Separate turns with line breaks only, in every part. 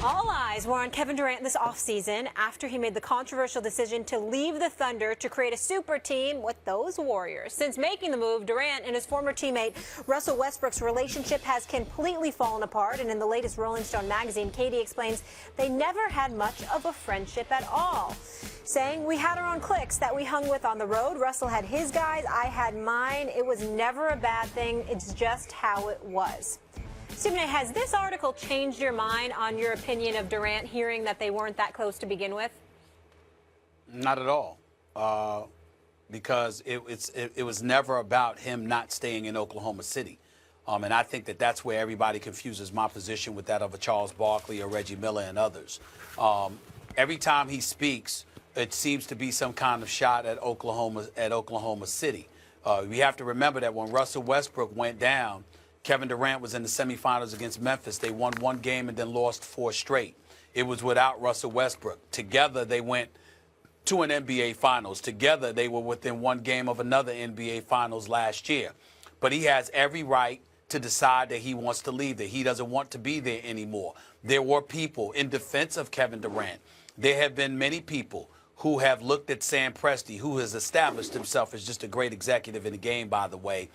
All eyes were on Kevin Durant this offseason after he made the controversial decision to leave the Thunder to create a super team with those Warriors. Since making the move, Durant and his former teammate Russell Westbrook's relationship has completely fallen apart. And in the latest Rolling Stone magazine, Katie explains they never had much of a friendship at all, saying, "We had our own cliques that we hung with on the road. Russell had his guys, I had mine. It was never a bad thing. It's just how it was." Stephen A., has this article changed your mind on your opinion of Durant, hearing that they weren't that close to begin with?
Not at all, because it was never about him not staying in Oklahoma City. And I think that that's where everybody confuses my position with that of a Charles Barkley or Reggie Miller and others. Every time he speaks, it seems to be some kind of shot at Oklahoma City. We have to remember that when Russell Westbrook went down, Kevin Durant was in the semifinals against Memphis. They won one game and then lost 4 straight. It was without Russell Westbrook. Together, they went to an NBA Finals. Together, they were within one game of another NBA Finals last year. But he has every right to decide that he wants to leave, that he doesn't want to be there anymore. There were people in defense of Kevin Durant. There have been many people who have looked at Sam Presti, who has established himself as just a great executive in the game, by the way.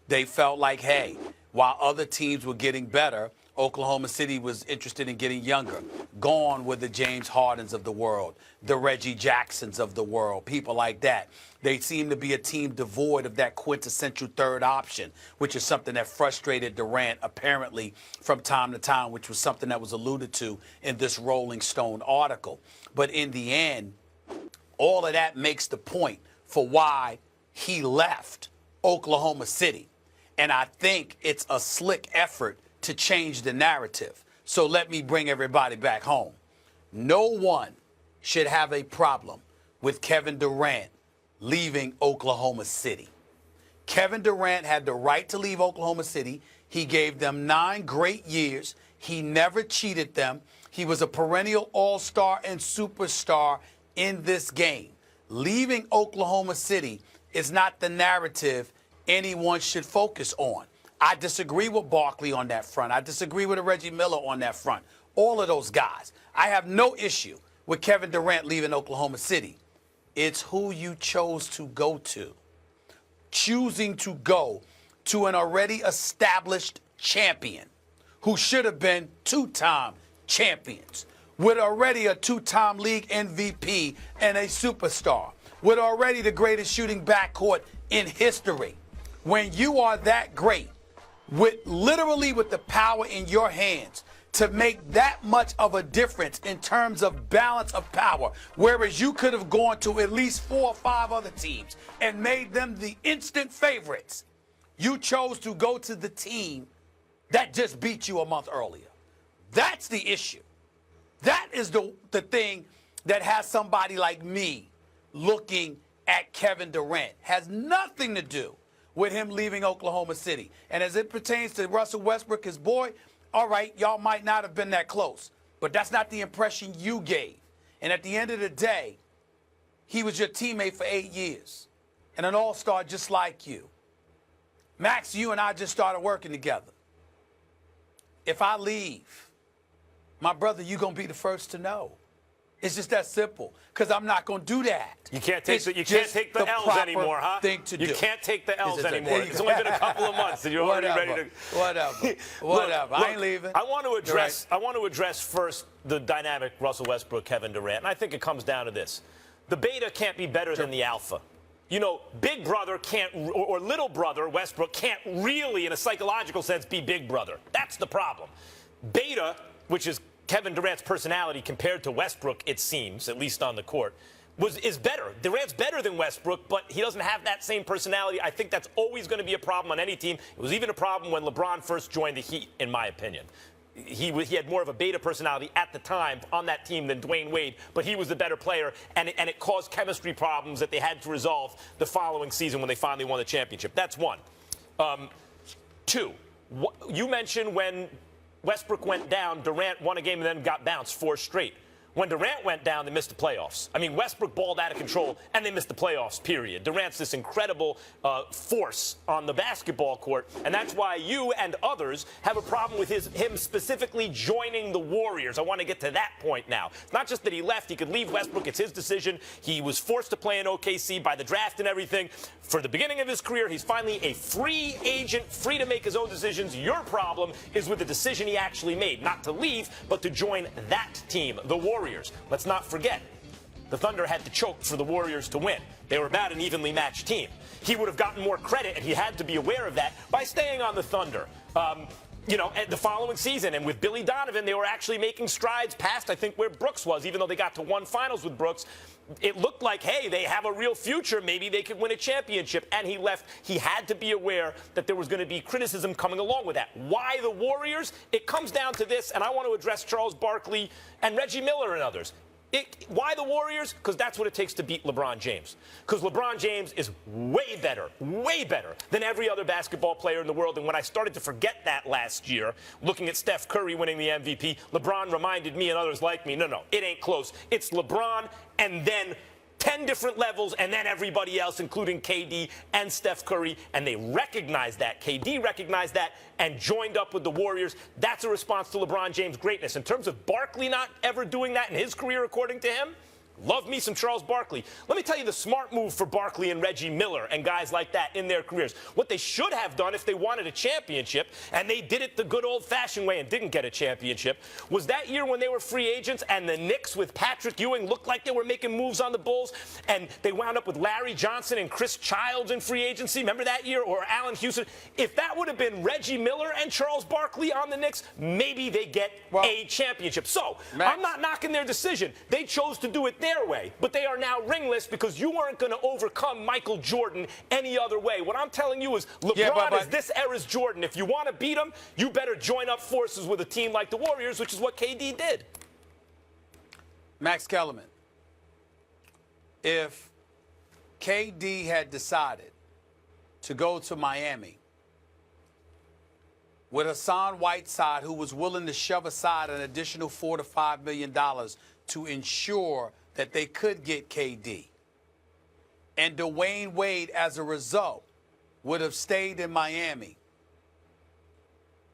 They felt like, hey, while other teams were getting better, Oklahoma City was interested in getting younger. Gone were the James Hardens of the world, the Reggie Jacksons of the world, people like that. They seemed to be a team devoid of that quintessential third option, which is something that frustrated Durant apparently from time to time, which was something that was alluded to in this Rolling Stone article. But in the end, all of that makes the point for why he left Oklahoma City. And I think it's a slick effort to change the narrative. So let me bring everybody back home. No one should have a problem with Kevin Durant leaving Oklahoma City. Kevin Durant had the right to leave Oklahoma City. He gave them 9 great years. He never cheated them. He was a perennial all-star and superstar in this game. Leaving Oklahoma City is not the narrative anyone should focus on. I disagree with Barkley on that front. I disagree with Reggie Miller on that front. All of those guys. I have no issue with Kevin Durant leaving Oklahoma City. It's who you chose to go to. Choosing to go to an already established champion who should have been 2-time champions, with already a 2-time league MVP and a superstar, with already the greatest shooting backcourt in history. When you are that great, literally with the power in your hands to make that much of a difference in terms of balance of power, whereas you could have gone to at least 4 or 5 other teams and made them the instant favorites, you chose to go to the team that just beat you a month earlier. That's the issue. That is the thing that has somebody like me looking at Kevin Durant. Has nothing to do with him leaving Oklahoma City. And as it pertains to Russell Westbrook, his boy, all right, y'all might not have been that close, but that's not the impression you gave. And at the end of the day, he was your teammate for 8 years and an all-star just like you. Max, you and I just started working together. If I leave, my brother, you're going to be the first to know. It's just that simple, because I'm not going to do that.
You can't take the L's anymore, huh?
Thing to do.
You can't take the L's anymore. It's only been a couple of months, and you're already ready to.
Whatever.
Look,
I ain't leaving.
I want to address first the dynamic Russell Westbrook, Kevin Durant, and I think it comes down to this: the beta can't be better than the alpha. You know, big brother can't, or little brother Westbrook can't really, in a psychological sense, be big brother. That's the problem. Beta, which is Kevin Durant's personality compared to Westbrook, it seems, at least on the court, is better. Durant's better than Westbrook, but he doesn't have that same personality. I think that's always going to be a problem on any team. It was even a problem when LeBron first joined the Heat, in my opinion. He had more of a beta personality at the time on that team than Dwayne Wade, but he was the better player, and it caused chemistry problems that they had to resolve the following season when they finally won the championship. That's one. 2, you mentioned when Westbrook went down, Durant won a game and then got bounced 4 straight. When Durant went down, they missed the playoffs. I mean, Westbrook balled out of control, and they missed the playoffs, period. Durant's this incredible force on the basketball court, and that's why you and others have a problem with him specifically joining the Warriors. I want to get to that point now. It's not just that he left. He could leave Westbrook. It's his decision. He was forced to play in OKC by the draft and everything. For the beginning of his career, he's finally a free agent, free to make his own decisions. Your problem is with the decision he actually made, not to leave, but to join that team, the Warriors. Let's not forget, the Thunder had to choke for the Warriors to win. They were about an evenly matched team. He would have gotten more credit, and he had to be aware of that, by staying on the Thunder. You know, the following season, and with Billy Donovan, they were actually making strides past, I think, where Brooks was, even though they got to one finals with Brooks. It looked like, hey, they have a real future. Maybe they could win a championship. And he left. He had to be aware that there was going to be criticism coming along with that. Why the Warriors? It comes down to this, and I want to address Charles Barkley and Reggie Miller and others. Why the Warriors? Because that's what it takes to beat LeBron James. Because LeBron James is way better than every other basketball player in the world. And when I started to forget that last year, looking at Steph Curry winning the MVP, LeBron reminded me and others like me, no, it ain't close. It's LeBron and then 10 different levels, and then everybody else, including KD and Steph Curry, and they recognized that. KD recognized that and joined up with the Warriors. That's a response to LeBron James' greatness. In terms of Barkley not ever doing that in his career, according to him, love me some Charles Barkley. Let me tell you the smart move for Barkley and Reggie Miller and guys like that in their careers. What they should have done if they wanted a championship, and they did it the good old-fashioned way and didn't get a championship, was that year when they were free agents and the Knicks with Patrick Ewing looked like they were making moves on the Bulls, and they wound up with Larry Johnson and Chris Childs in free agency. Remember that year? Or Allen Houston. If that would have been Reggie Miller and Charles Barkley on the Knicks, maybe they get a championship. So,
Max,
I'm not knocking their decision. They chose to do it their way, but they are now ringless because you weren't going to overcome Michael Jordan any other way. What I'm telling you is LeBron is this era's Jordan. If you want to beat him, you better join up forces with a team like the Warriors, which is what KD did.
Max Kellerman, if KD had decided to go to Miami with Hassan Whiteside, who was willing to shove aside an additional $4 to $5 million to ensure that they could get KD, and Dwayne Wade, as a result, would have stayed in Miami,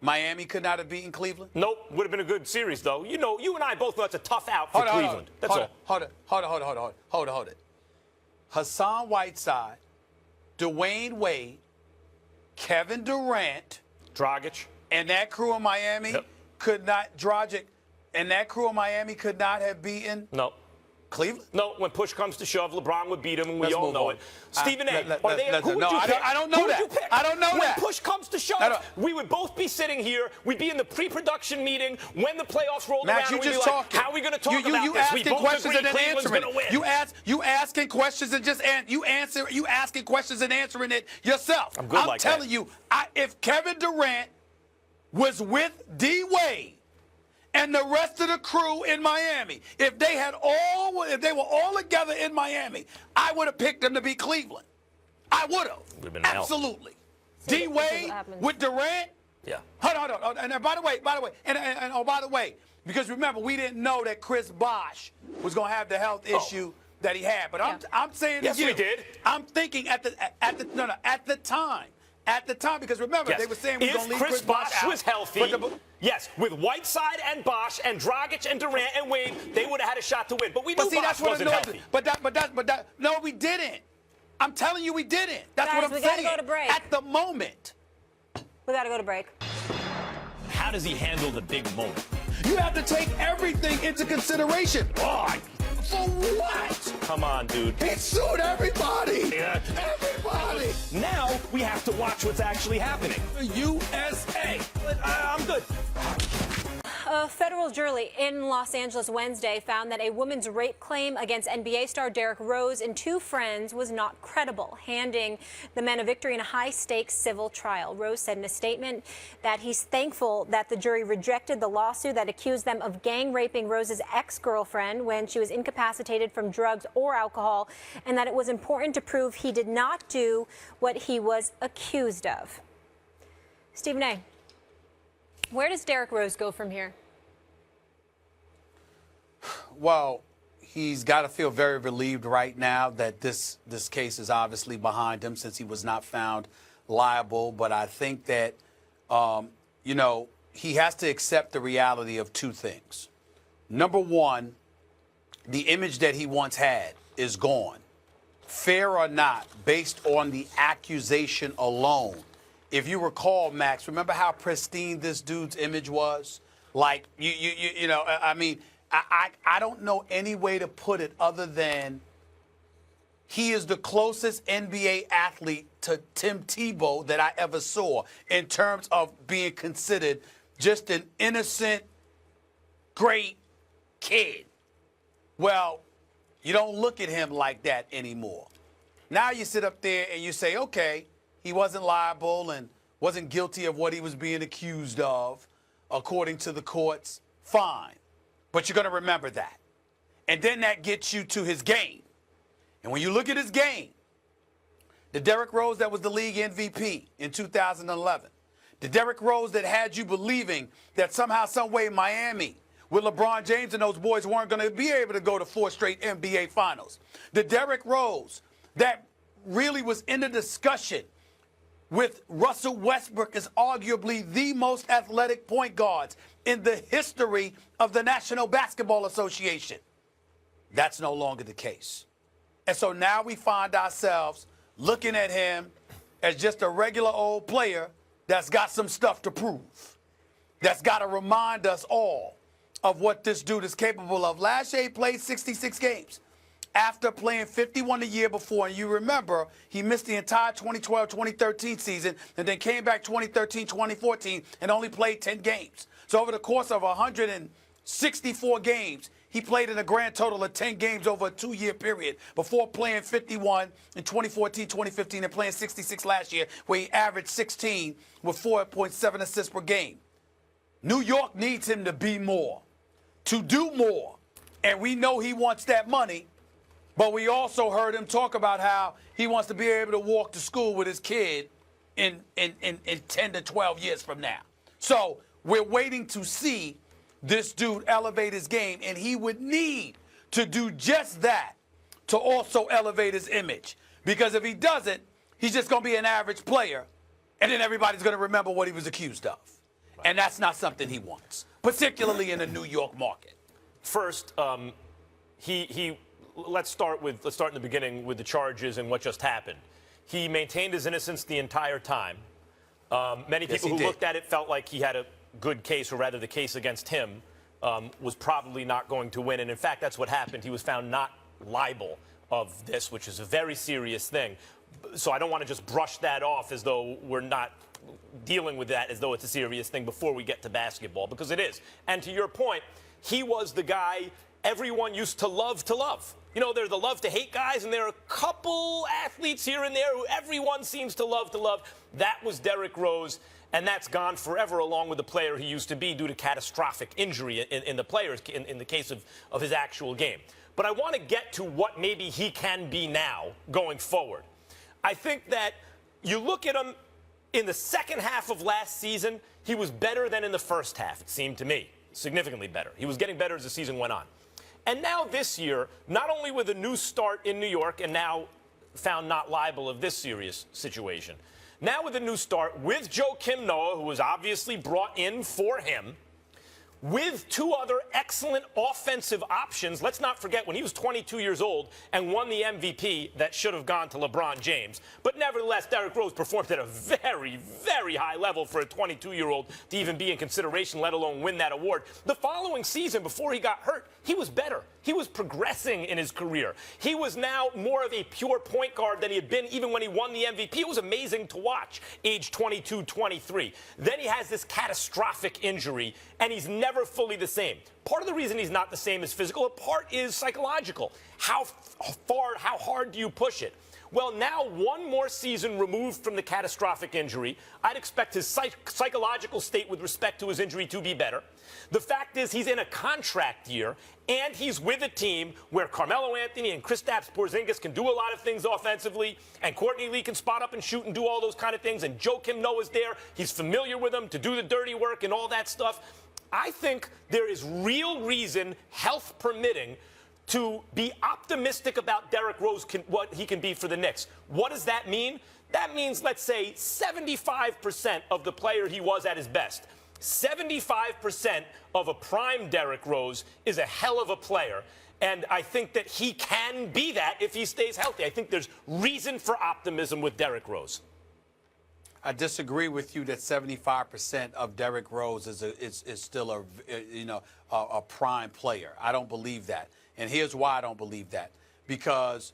Miami could not have beaten Cleveland?
Nope. Would have been a good series, though. You know, you and I both know it's a tough out for Cleveland. That's all.
Hold it. Hassan Whiteside, Dwayne Wade, Kevin Durant,
Dragic,
and that crew in Miami could not, Dragic, and that crew in Miami could not have beaten Cleveland?
No, when push comes to shove, LeBron would beat him, and we all know it. Stephen A., who would you pick?
I don't know that. I don't know that.
When push comes to shove, we would both be sitting here. We'd be in the pre-production meeting when the playoffs rolled around.
You
and
just
we'd be
talking.
Like, how are we going to talk about
you
this?
asking questions and then answering
it.
You asking questions and just you asking questions and answering it yourself.
I'm good like that.
I'm telling you, if Kevin Durant was with D. Wade and the rest of the crew in Miami, if they were all together in Miami, I would have picked them to beat Cleveland. I would have. Absolutely. D. Wade with Durant.
Yeah.
Hold on. And by the way, because remember, we didn't know that Chris Bosh was going to have the health issue that he had. But I'm saying to you,
we did.
I'm thinking at the time, because remember, they were saying we were going to leave Chris Bosh out.
Was healthy. Yes, with Whiteside and Bosh and Dragic and Durant and Wade, they would have had a shot to win. But we knew Bosh wasn't healthy.
No, we didn't. I'm telling you, we didn't. That's
Guys,
what I'm
we
saying.
gotta go to break.
At the moment.
We got to go to break.
How does he handle the big moment?
You have to take everything into consideration. For what?
Come on, dude.
He sued everybody.
Yeah.
Everybody.
Now we have to watch what's actually happening.
USA.
I'm good.
A federal jury in Los Angeles Wednesday found that a woman's rape claim against NBA star Derrick Rose and two friends was not credible, handing the men a victory in a high-stakes civil trial. Rose said in a statement that he's thankful that the jury rejected the lawsuit that accused them of gang-raping Rose's ex-girlfriend when she was incapacitated from drugs or alcohol, and that it was important to prove he did not do what he was accused of. Stephen A., where does Derrick Rose go from here?
Well, he's got to feel very relieved right now that this case is obviously behind him since he was not found liable. But I think that, he has to accept the reality of two things. Number one, the image that he once had is gone. Fair or not, based on the accusation alone. If you recall, Max, remember how pristine this dude's image was? Like, I don't know any way to put it other than he is the closest NBA athlete to Tim Tebow that I ever saw in terms of being considered just an innocent, great kid. Well, you don't look at him like that anymore. Now you sit up there and you say, okay, he wasn't liable and wasn't guilty of what he was being accused of, according to the courts. Fine. But you're going to remember that. And then that gets you to his game. And when you look at his game, the Derrick Rose that was the league MVP in 2011, the Derrick Rose that had you believing that somehow, some way, Miami, with LeBron James and those boys, weren't going to be able to go to 4 straight NBA finals. The Derrick Rose that really was in the discussion with Russell Westbrook as arguably the most athletic point guards in the history of the National Basketball Association. That's no longer the case. And so now we find ourselves looking at him as just a regular old player that's got some stuff to prove, that's got to remind us all of what this dude is capable of. Last year, he played 66 games after playing 51 the year before. And you remember, he missed the entire 2012-2013 season and then came back 2013-2014 and only played 10 games. So over the course of 164 games, he played in a grand total of 10 games over a 2-year period before playing 51 in 2014-2015 and playing 66 last year, where he averaged 16 with 4.7 assists per game. New York needs him to be more, to do more. And we know he wants that money, but we also heard him talk about how he wants to be able to walk to school with his kid in 10 to 12 years from now. So we're waiting to see this dude elevate his game, and he would need to do just that to also elevate his image. Because if he doesn't, he's just going to be an average player, and then everybody's going to remember what he was accused of. Right. And that's not something he wants, particularly in the New York market.
First, let's start in the beginning with the charges and what just happened. He maintained his innocence the entire time. Many people who looked at it felt like he had a good case, or rather the case against him was probably not going to win. And in fact, that's what happened. He was found not liable of this, which is a very serious thing. So I don't want to just brush that off as though we're not dealing with that as though it's a serious thing before we get to basketball, because it is. And to your point, he was the guy everyone used to love to love. You know, there are the love-to-hate guys, and there are a couple athletes here and there who everyone seems to love to love. That was Derrick Rose, and that's gone forever, along with the player he used to be, due to catastrophic injury in the case of his actual game. But I want to get to what maybe he can be now going forward. I think that you look at him in the second half of last season, he was better than in the first half, it seemed to me. Significantly better. He was getting better as the season went on. And now this year, not only with a new start in New York and now found not liable of this serious situation, now with a new start with Joakim Noah, who was obviously brought in for him, with 2 other excellent offensive options. Let's not forget, when he was 22 years old and won the MVP, that should have gone to LeBron James. But nevertheless, Derrick Rose performed at a very, very high level for a 22-year-old to even be in consideration, let alone win that award. The following season, before he got hurt, he was better. He was progressing in his career. He was now more of a pure point guard than he had been even when he won the MVP. It was amazing to watch, age 22, 23. Then he has this catastrophic injury, and he's never fully the same. Part of the reason he's not the same is physical. A part is psychological. How hard do you push it? Well, now 1 more season removed from the catastrophic injury, I'd expect his psychological state with respect to his injury to be better. The fact is he's in a contract year, and he's with a team where Carmelo Anthony and Kristaps Porzingis can do a lot of things offensively, and Courtney Lee can spot up and shoot and do all those kind of things, and Joakim Noah's there. He's familiar with them to do the dirty work and all that stuff. I think there is real reason, health permitting, to be optimistic about Derrick Rose, what he can be for the Knicks. What does that mean? That means, let's say, 75% of the player he was at his best. 75% of a prime Derrick Rose is a hell of a player. And I think that he can be that if he stays healthy. I think there's reason for optimism with Derrick Rose.
I disagree with you that 75% of Derrick Rose is still a prime player. I don't believe that. And here's why I don't believe that. Because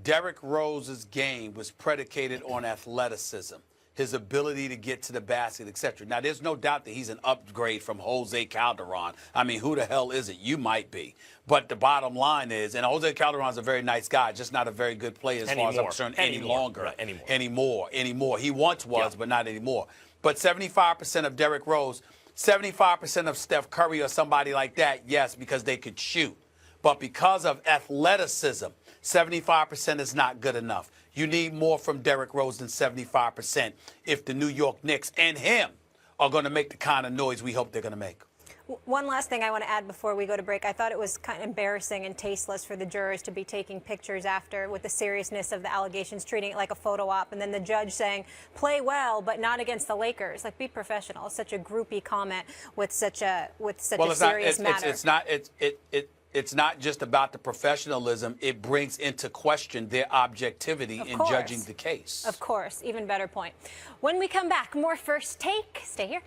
Derrick Rose's game was predicated on athleticism, his ability to get to the basket, etc. Now, there's no doubt that he's an upgrade from Jose Calderon. I mean, who the hell is it? You might be. But the bottom line is, and Jose Calderon's a very nice guy, just not a very good player as far as I'm concerned any longer.
Right,
anymore. He once was, but not anymore. But 75% of Derrick Rose, 75% of Steph Curry or somebody like that, yes, because they could shoot. But because of athleticism, 75% is not good enough. You need more from Derrick Rose than 75% if the New York Knicks and him are going to make the kind of noise we hope they're going to make.
One last thing I want to add before we go to break. I thought it was kind of embarrassing and tasteless for the jurors to be taking pictures after with the seriousness of the allegations, treating it like a photo op, and then the judge saying, play well, but not against the Lakers. Like, be professional. It's such a groupie comment with such a serious matter.
It's not just about the professionalism. It brings into question their objectivity in judging the case.
Of course. Even better point. When we come back, more First Take. Stay here.